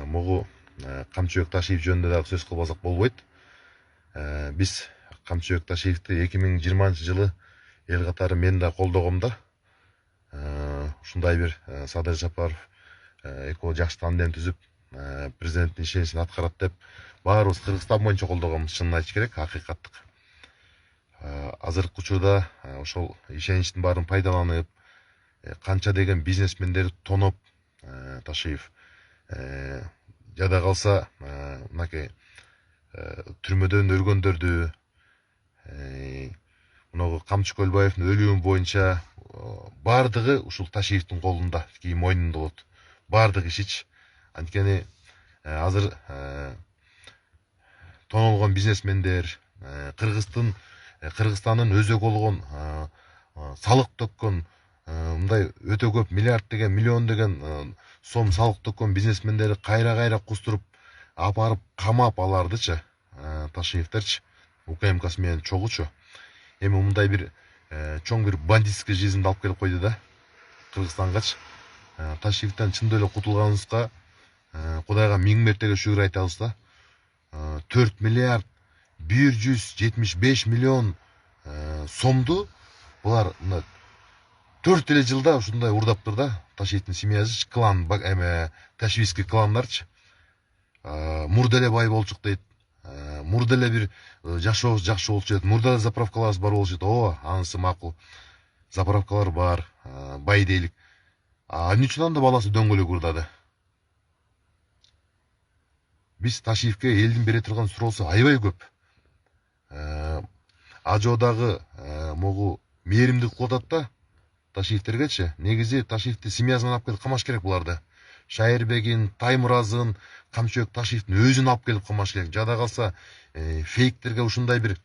Могу Камчыбек Ташиев жөнүндө дагы сөз кылбасак болбойт. Биз Камчыбек Ташиевди 2020 жылы эл катары мен да колдогом да. Ушундай бир Садыр Жапаров экөө жакшы тандем түзүп президенттин ишеничин аткарат деп баарыбыз Кыргызстан боюнча колдогонбуз, чынын айтыш керек, акыйкаттык. Азыркы учурда ошол ишеничтин баарын пайдаланып, канча деген бизнесмендер тоноп Ташиев жада калса мынакей түрмөдөн өлгөндөрдү, мынагу Камчы Көлбаевдин өлүмү боюнча бардыгы ушул Ташиевдин колунда, тиги мойнунда болот. Бардык ишич. Анткени азыр тонолгон бизнесмендер, Кыргызстандын өзөгү болгон салык төккөн, мындай өтө көп миллиард деген, миллион деген сом салык төккөн бизнесмендерди кайра кустуруп апарып камап алардычы, Ташиевтерчи, УКМКсы менен чогуучу. Эми мындай бир чоң бир бандитский жизньди алып келип койду да Кыргызстангачы. Ташиевден чындап эле кутулганыбызга Кудайга 1000 мертеге шүгүр айтабыз да. 4 миллиард 175 миллион сомду булар 4 эле жылда ушундай урдаптыр да. Ташиевдин семьясы клан, Ташиевский кландарчы. Мурда эле бай болчук дейт. Мурда эле бир жашообуз жакшы болчу дейт. Мурда эле заправкаларыбыз бар болчу дейт. Ооба, анысы макул. Заправкалар бар, бай дейлик. Эмне үчүн анда баласы дөңгөлөк урдады? Биз Ташиевке элдин бере турган суроосу аябай көп. Ажоодагы могу мээримдик кылып атат да Ташиевтергечи. Негизи Ташиевди семьясын алып келип камаш керек буларды. Шайырбегин, Таймуразын, Камчыбек Ташиевдин өзүн алып келип камаш керек. Жада калса фейктерге ушундай бир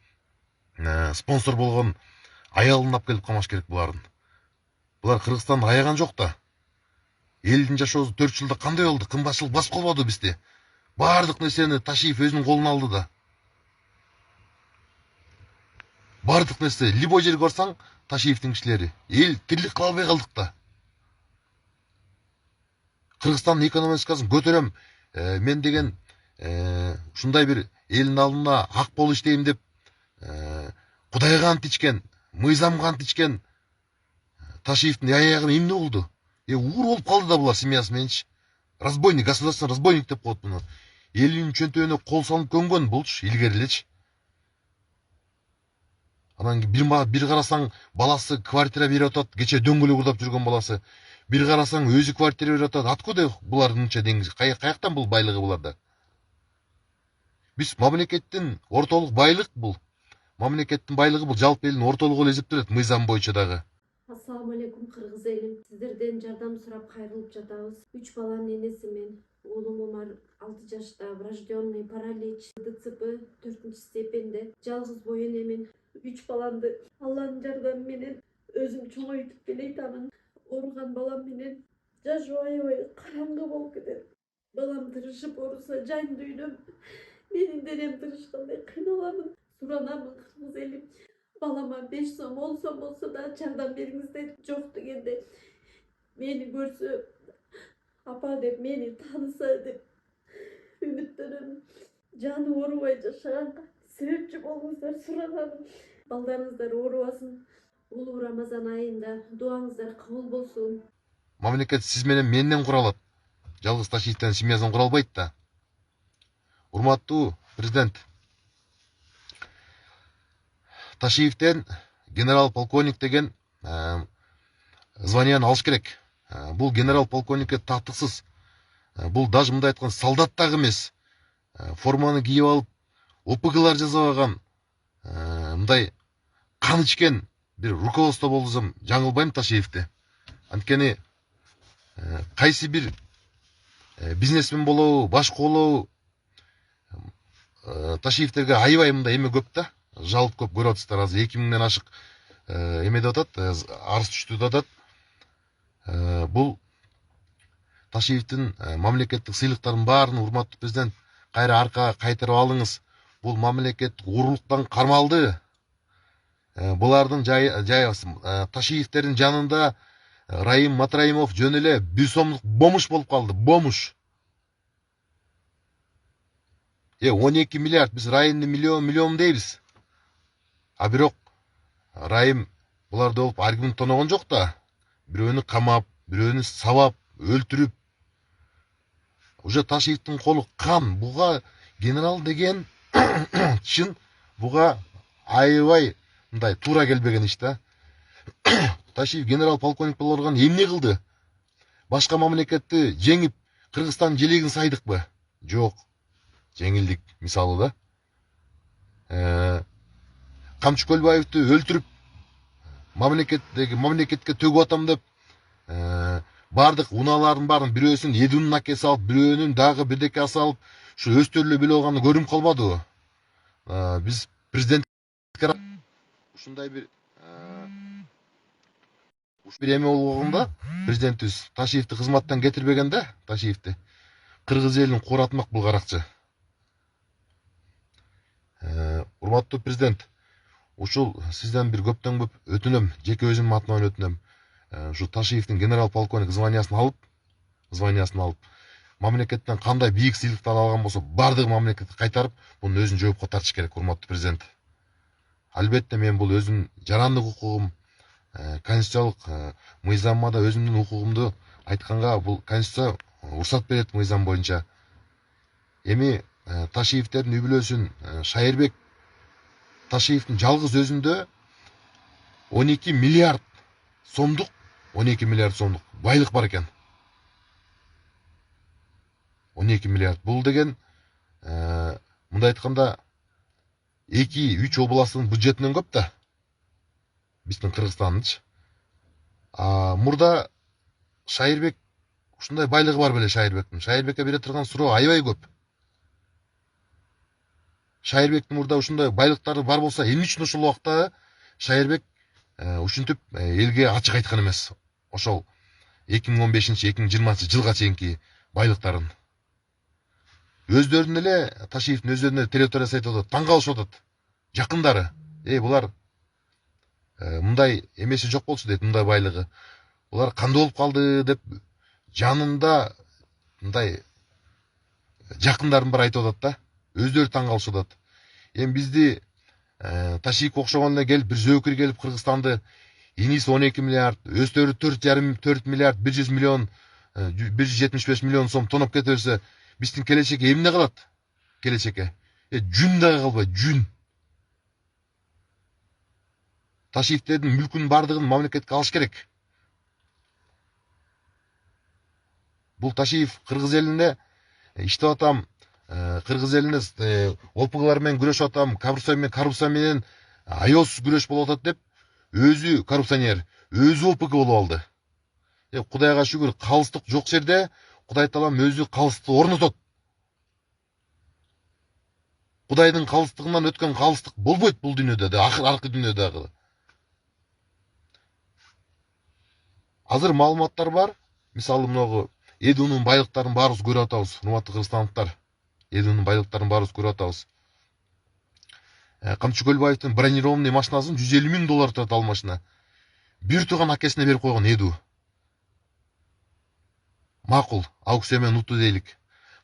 спонсор болгон аялын алып келип камаш керек булардын. Булар Кыргызстанды аяган жок да. Элдин жашоосу 4 жылда кандай болду? Кымбатчылык басып калбады бизди. Бардык нерсени Ташиев өзүнүн колуна алды да. Бардык нерсе, любой жерге барсаң, Ташиевдин кишилери. Эл тирлик кыла албай калдык да. Кыргызстандын экономикасын көтөрөм, мен деген ушундай бир элдин алдына ак болуп иштейм деп Кудайга ант ичкен, мыйзамга ант ичкен Ташиевдин аягына эмне болду? Уур болуп калды да булар семьясы мененчи. Разбойник, государственный разбойник деп коет муну. Элдин чөнтөгүнө кол салып көнгөн булчу илгери элечи. Анан бир карасаң баласы квартира берип атат, кече дөңгөлөк урдап жүргөн баласы. Бир карасаң өзү квартира берип атат. Откуда булардын мынча деңиз? Каяктан бул байлыгы буларда? Биз мамлекеттин ортолук байлык бул. Мамлекеттин байлыгы бул жалпы элдин ортолугу болуп эсептелет мыйзам боюнча дагы. Ассаламу алейкум кыргыз элим. Сиздерден жардам сурап кайрылып жатабыз. 3 баланын энесимин. Уулум Умар 6 жашта, врожденный паралич, ДЦП 4 степенде. Жалгыз бой энемин. 3 баламды Алланын жардамы менен өзүм чоңойтуп келейтамын. Ооруган балам менен жашоо аябай караңгы болуп кетет. Балам тырышып ооруса жан дүйнөм, менин денем тырышкандай кыйналамын. Суранамын кыргыз элим. Balama 5 сом, 10 сом olsa da жардам бериңиздер. Жок дегенде мени көрсө, апа деп, мени тааныса деп үмүттөнөм. Жаны оорубай жашаганга себепчи болуңуздар, суранамын. Балдарыңыздар оорубасын. Улуу Рамазан айында дуаңыздар кабыл болсун. Мамлекет сиз менен менден куралат. Жалгыз Ташиевден семьясынан кура албайт да. Урматтуу президент, Ташиевден генерал-полковник деген званияны алыш керек. Бул генерал-полковникке тактыксыз. Бул даже мындай айткан солдат дагы эмес. Форманы кийип алып, ОПГлар жасап алган, мындай кан ичкен бир руководство болду десем жаңылбайм Ташиевди. Анткени кайсы бир бизнесмен болобу, башкы болобу, Ташиевтерге аябай мындай эме көп да. Жалп көп көрүп атасыздар. Азыр 2000ден ашык эме деп атат, арыз түштү деп атат. Бул Ташиевдин мамлекеттик сыйлыктарын баарын урматтуу президент кайра аркага кайтарып алыңыз. Бул мамлекеттик урурлуктан кармалды. Булардын Ташиевтердин жанында Раим Матраимов жөн эле 1 сомдук бомуш болуп калды. Бомуш. 12 миллиард биз райымды миллион дейбиз. А бирок райым буларды болуп аргумент тоногон жок да. Бирөөнү камап, бирөөнү сабап, өлтүрүп. Уже Ташиевдин колу кан. Буга генерал деген чын буга аябай мындай туура келбеген иш да. Ташиев генерал полковник болгон эмне кылды? Башка мамлекетти жеңип Кыргызстандын желегин сайдыкпы? Жок. Жеңилдик мисалы да. Камчы Көлбаевди өлтүрүп мамлекетке төгүп атам деп бардык унаалардын баарын бирөөсүн Эдунун акеси алып, бирөөнүн дагы бирдеке алып, ушу өздөрү билип алганы көрүнүп калбадыбы? Биз президентке ушундай бир эме болгондо президентибиз Ташиевди кызматтан кетирбегенде, Ташиевди кыргыз элин кууратмак бул каракчы. Урматтуу президент, ушул сизден бир көптөн көп өтүнөм, жеке өзүмдүн атыман өтүнөм. Ушу Ташиевдин генерал полковник званиясын алып, мамлекеттен кандай бийик сыйлыктар алган болсо, бардыгы мамлекетке кайтарып, мунун өзүн жоопко тартыш керек, урматтуу президент. Албетте мен бул өзүмдүн жарандык укугум, конституциялык мыйзамда өзүмдүн укугумду айтканга бул конституция уруксат берет мыйзам боюнча. Эми Ташиевдердин үй бүлөсүн Шайырбек Ташиевдин жалгыз өзүндө 12 миллиард сомдук байлык бар экен. 12 миллиард. Бул деген мындай айтканда 2-3 областтын бюджетинен көп да. Биздин Кыргызстандычы. Мурда Шайырбек ушундай байлыгы бар беле Шайырбектин. Шайырбекке бере турган суроо аябай көп. Шайырбектин мурда ушундай байлыктары бар болсо, эмне үчүн ошол убакта Шайырбек ушинтип элге ачык айткан эмес? Ошол 2015-2020 жылга чейинки байлыктарын. Өздөрүнүн эле Ташиевдин өздөрүнүн территориясы айтып атат, таң калышып атат. Жакындары, булар мындай эмеси жок болчу дейт, мындай байлыгы. Булар кандай болуп калды деп жанында мындай жакындарын бар айтып атат да. Өздөрү таң калышып атат. Эми бизди Ташиевке окшогон эле келип, бир зөөкүр келип Кыргызстанды иниси 12 миллиард, өздөрү 4 миллиард 100 миллион 175 миллион сом тоноп кете берсе, биздин келечекке эмне калат? Келечекке жүн дагы калбайт, жүн. Ташиевдердин мүлкүнүн бардыгын мамлекетке алыш керек. Бул Ташиев кыргыз элине иштеп атам, кыргыз элине опугалар менен күрөшүп атам, коррупция менен аеосуз күрөш болуп атат деп, өзү коррупционер, өзү ОПГ болуп алды. Кудайга шүгүр, калыстык жок жерде Кудай Таалам өзү калыстыкты орнотот. Кудайдын калыстыгынан өткөн калыстык болбойт бул дүйнөдө да, аркы дүйнөдө дагы. Азыр маалыматтар бар. Мисалы мынагы Эдунун байлыктарын баарыбыз көрүп атабыз, урматтуу кыргызстандыктар. Эдунун байлыктарын баарыбыз көрүп атабыз. Камчы Көлбаевдин бронированный машинасын $150,000 турат ал машина. Бир тууган акесине берип койгон Эду. Макул, аукция менен уту дейлик.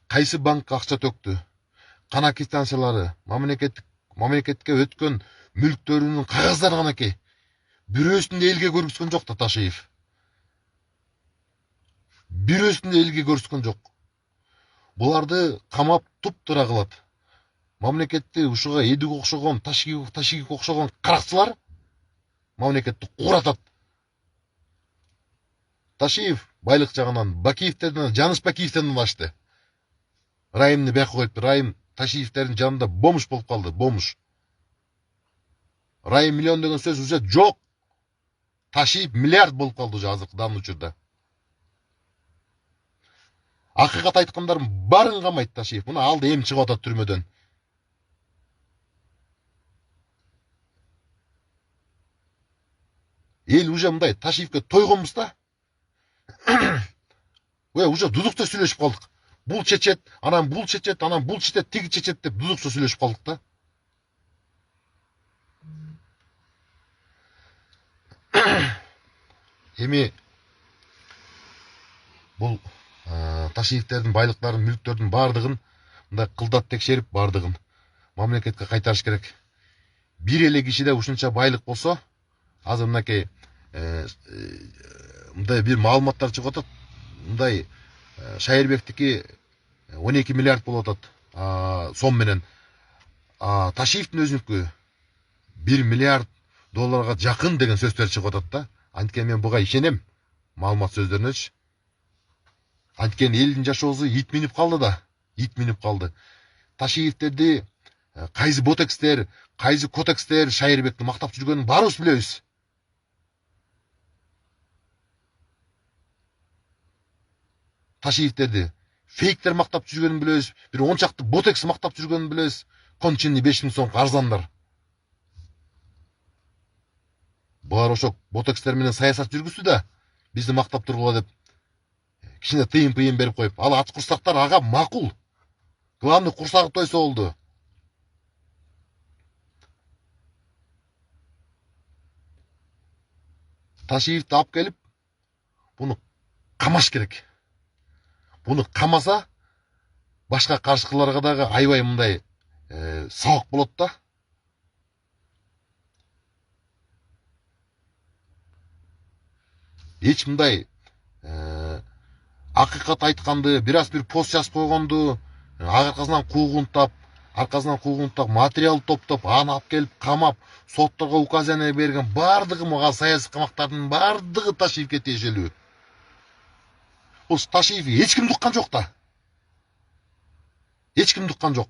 Кайсы банкка акча төктү? Кана квитанциялары, мамлекетке өткөн мүлктөрүнүн кагаздары канакей. Бирөөсүн да элге көргөзгөн жок да Ташиев. Бирөөсүн да элге көрсөткөн жок. Буларды камап туп-тура кылат. Мамлекетти ушуга Эдуга окшогон, Ташиевге окшогон каракчылар мамлекетти кууратат. Ташиев байлык жагынан Бакиевтерден, Жаныс Бакиевден ашты. Райымны бияка коюп, Райым Ташиевтердин жанында бомж болуп калды, бомж. Райым миллион деген сөз уже жок. Ташиев миллиард болуп калды уже азыркы данный учурда. Акыйкат айткандардын баарын камайт Ташиев. Мына алды эми чыгып атат түрмөдөн. Эл уже мындай Ташиевке тойгонбуз да. Уже дудукта сүйлөшүп калдык. Бул чечет, анан бул чечет, анан бул чечет, тиги чечет деп дудукта сүйлөшүп калдык да. Эми бул Ташиевтердин байлыктарын, мүлктөрдүн бардыгын мындай кылдат текшерип бардыгын мамлекетке кайтарыш керек. Бир эле кишиде ушунча байлык болсо, азыр мынакей мындай бир маалыматтар чыгып атат. Мындай Шайырбектики 12 миллиард болуп атат сом менен. Ташиевдин өзүнүкү 1 миллиард долларга жакын деген сөздөр чыгып атат да. Анткени мен буга ишенем, маалымат сөздөрүнөчү. Анткени элдин жашоосу ит минип калды да, ит минип калды. Ташиевдерди кайсы ботекстер, кайсы котекстер Шайырбекти мактап жүргөнүн баарыбыз билебиз. Ташиевдерди фейктер мактап жүргөнүн билебиз, бир 10 чакты ботекс мактап жүргөнүн билебиз. Конченый 5000 сомго арзандар. Булар ошо ботекстер менен саясат жүргүздү да, бизди мактап тургула деп кичине тыйын берип коюп, ал ач курсактар ага макул. Главный курсагы тойсо болду. Ташиевди алып келип, буну камаш керек. Буну камаса, башка каршыларга дагы аябай мындай сабак болот да. Эч мындай акыйкат айтканды, бир аз бир пост жазып койгонду, аркасынан куугунтап, материал топтоп, аны алып келип камап, сотторго указание берген бардыгы мага саясий камактардын бардыгы Ташиевге тиешелүү. Бул Ташиев эч кимди уккан жок да. Эч кимди уккан жок.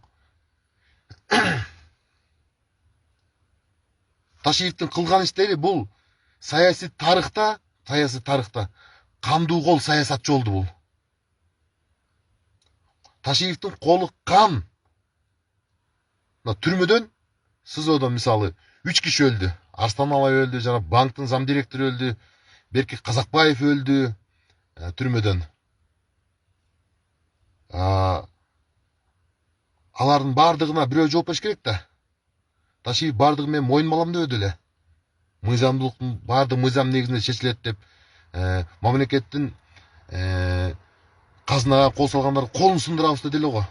Ташиевдин кылган иштери бул саясий тарыхта кандуу кол саясатчы болду бул. Ташиевдин колу кан. Түрмөдөн, СИЗОдон мисалы 3 киши өлдү. Арстан Алай өлдү, жана банктын зам директору өлдү. Берки Казакбаев өлдү түрмөдөн. Алардын бардыгына бирөө жооп бериш керек да. Ташиев бардыгы мен мойнума алам дебеди эле. Мыйзамдуулуктун бардыгы мыйзам негизинде чечилет деп, мамлекеттин казынага кол салгандар колун сындырабыз деди эле го.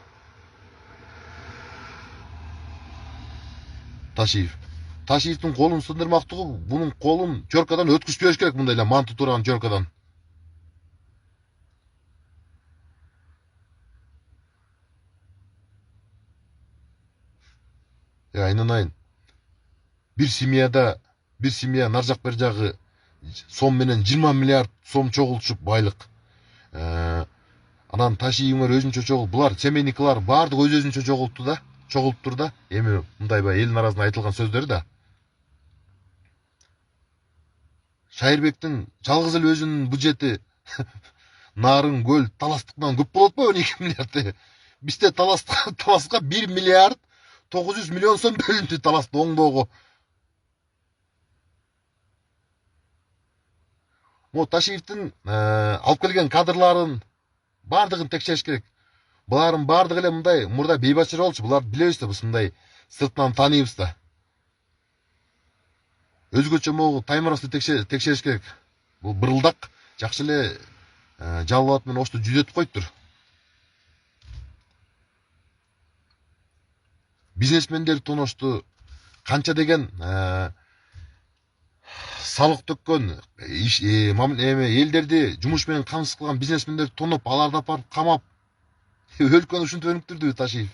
Ташиевдин колун сындырмактыгы, бунун колун чөркадан өткүзүп жибериш керек, мындай эле манту турган чөркадан. Айнанайын. Бир семья нар жак бер жагы сом менен 20 миллиард сом чогултушуп байлык. Анан Ташиевдер өзүнчө чогул, булар семейниклар бардыгы өзүнчө чогулту да, чогулуптур да. Эми мындай элдин арасында айтылган сөздөр да. Шайырбектин жалгыз эле өзүнүн бюджети нарын, көл, таластыктан көп болот го 12 миллиард. Бизде таласка 1 миллиард 900 миллион сом бөлүндү таласты оңдоого. Ташиевдин алып келген кадрларын бардыгын текшериш керек. Булардын бардыгы эле мындай мурда бейбатчылар болчу. Буларды билебиз да, биз мындай сыртынан тааныйбыз да. Өзгөчө могу Таймыровду текшериш керек. Бул бырылдак жакшы эле жалбат менен ошту жүдөтүп коюптур. Бизнесмендер тоношту, канча деген салык төккөн, элдерди жумуш менен камсыз кылган бизнесмендерди тоноп, аларды апарып камап, өлкөнү ушинтип өнүктүрдү Ташиев.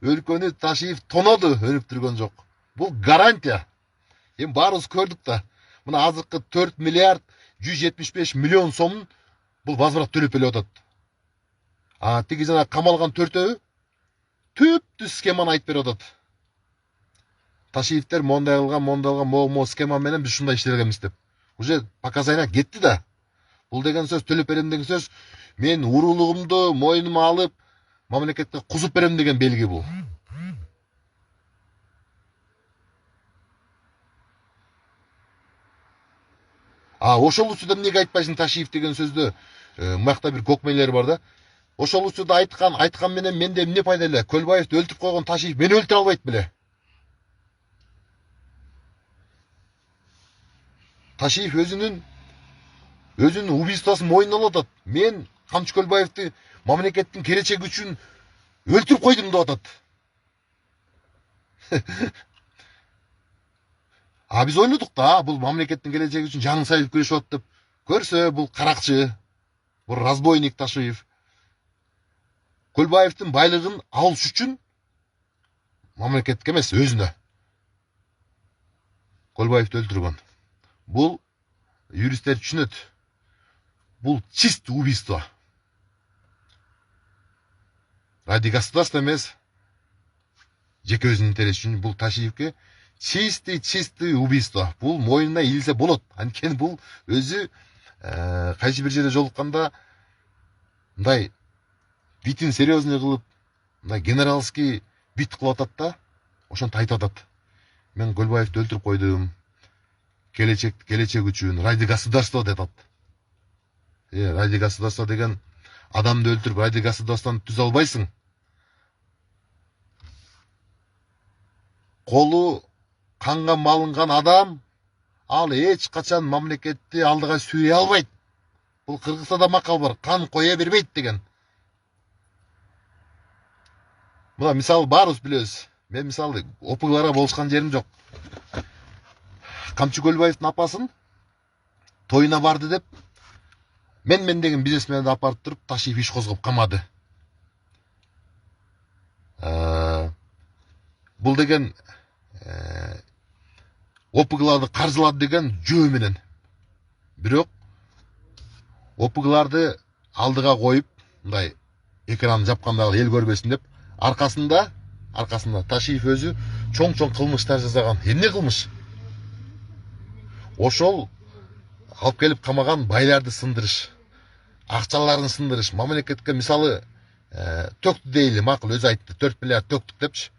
Өлкөнү Ташиев тоноду, өнүктүргөн жок. Бул гарантия. Эми баарыбыз көрдүк да. Мына азыркы 4 миллиард 175 миллион сомун бул возврат төлөп эле атат. Тиги жана камалган төртөө түптү схеманы айтып берип атат. Ташиевдер мондай кылган, мо схема менен биз ушундай иштергенбиз деп. Уже показания кетти да. Бул деген сөз, төлөп берем деген сөз, мен уруулугумду мойнума алып, мамлекетке кузуп берем деген белги бул. Ошол учурда эмнеге айтпайсың Ташиев деген сөздө? Мыякта бир көкмейлер бар да. Ошол учурда айткан менен менде эмне пайда эле? Көлбаевди өлтүрүп койгон Ташиев мени өлтүрө албайт беле? Ташиев өзүнүн убийствосын мойнуна алып атат. Мен Камчы Көлбаевди мамлекеттин келечеги үчүн өлтүрүп койдум деп атат. А биз ойлодук да, бул мамлекеттин келечеги үчүн жанын салып күрөшүп атат деп. Көрсө бул каракчы, бул разбойник Ташуев. Көлбаевдин байлыгын алыш үчүн мамлекетке эмес, өзүнө Көлбаевди өлтүргөн. Бул юристтер түшүнөт. Бул чисто убийство. Ради государства эмес, жеке өзүнүн интереси үчүн бул Ташиевке чистый убийство. Бул мойнуна илсе болот. Анткени бул өзү кайсы бир жерде жолукканда мындай битин серьезный кылып, мындай генералский бит кылып атат да, ошентип айтып атат. Мен Көлбаевди өлтүрүп койдум. Келечек үчүн ради государства деп атат. Ради государства деген адамды өлтүрүп ради государстваны түзө албайсың. Колу канга малынган адам ал эч качан мамлекетти алдыга сүйрөй албайт. Бул Кыргызстанда макал бар, кан кое бербейт деген. Мына мисалы баарыбыз билебиз. Мен мисалы опуглара болушкан жерим жок. Камчы Көлбаевдин апасын тоюна барды деп мен деген бизнесменди апарып туруп Ташиев иш козгоп камады. Бул деген опугларды каржылады деген жөө менен. Бирок опугларды алдыга коюп, мындай экранды жапкандагы эл көрбөсүн деп, аркасында Ташиев өзү чоң кылмыштар жасаган. Эмне кылмыш? Ошол алып келип камаган байларды сындырыш, акчаларын сындырыш, мамлекетке мисалы төктү дейли, макул өзү айтты, 4 миллиард төктүк депчи.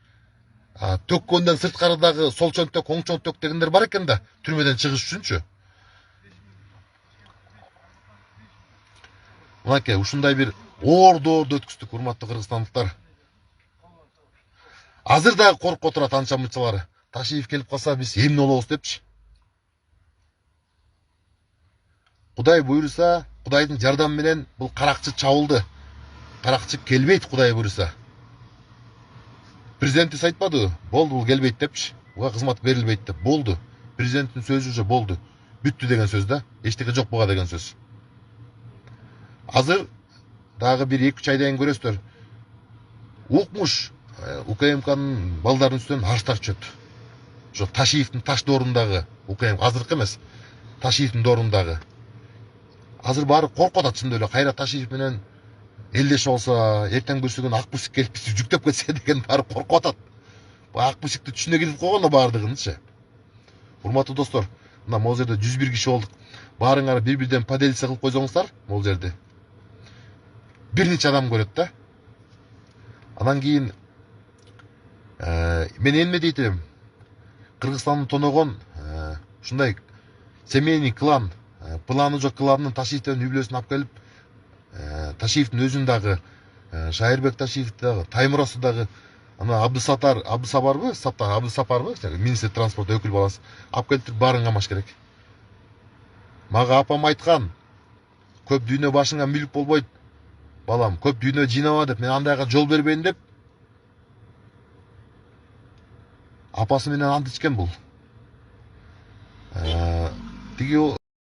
Төккөндөн сырткарыдагы сол чөнтөк, оң чөнтөк дегендер бар экен да, түрмөдөн чыгыш үчүнчү. Мынакей ушундай бир оорду өткүздүк, урматтуу кыргызстандыктар. Азыр дагы коркуп отурат анча мынчалары. Ташиев келип калса биз эмне болобуз депчи. Кудай буйруса, Кудайдын жардамы менен бул каракчы чабылды. Каракчы келбейт, Кудай буйруса. Президентибиз айтпадыбы? Болду, бул келбейт депчи. Буга кызмат берилбейт деп. Болду. Президенттин сөзү уже болду. Бүттү деген сөз да. Эчтеке жок буга деген сөз. Азыр дагы бир 2-3 айдан кийин көрөсүздөр. Укмуш УКМКнын балдардын үстүнөн арыштар түшөт. Ошо Ташиевдин таш доорундагы УКМК азыркы эмес, Ташиевдин доорундагы. Азыр баары коркуп атат чындап эле. Кайра Ташиев менен элдешип алса, эртең бүрсүгүн Акбусик келип бизди жүктөп кетсе деген баары коркуп атат. Бу Акбусикти түшүнө кирип койгон баардыгынчы. Урматтуу достор, мына могул жерде 101 киши болдук. Баарыңар бири-бирден поделиться кылып койсоңуздар, могул жерде бир нече адам көрөт да. Анан кийин мен эмне дейт элем? Кыргызстанды тоногон ушундай семейный клан, планы жок кланын Ташиевдин үй бүлөсүн алып келип, Ташиевдин өзүн дагы, Шайырбек Ташиевди дагы, Таймурасты дагы, ана Абдысапарбы, министр транспорт өкүл баласы, алып келип баарын камаш керек. Мага апам айткан, көп дүйнө башыңа мүлк болбойт, балам, көп дүйнө жыйнаба деп, мен андайга жол бербейин деп. Апасы менен ант ичкен бул. Тиги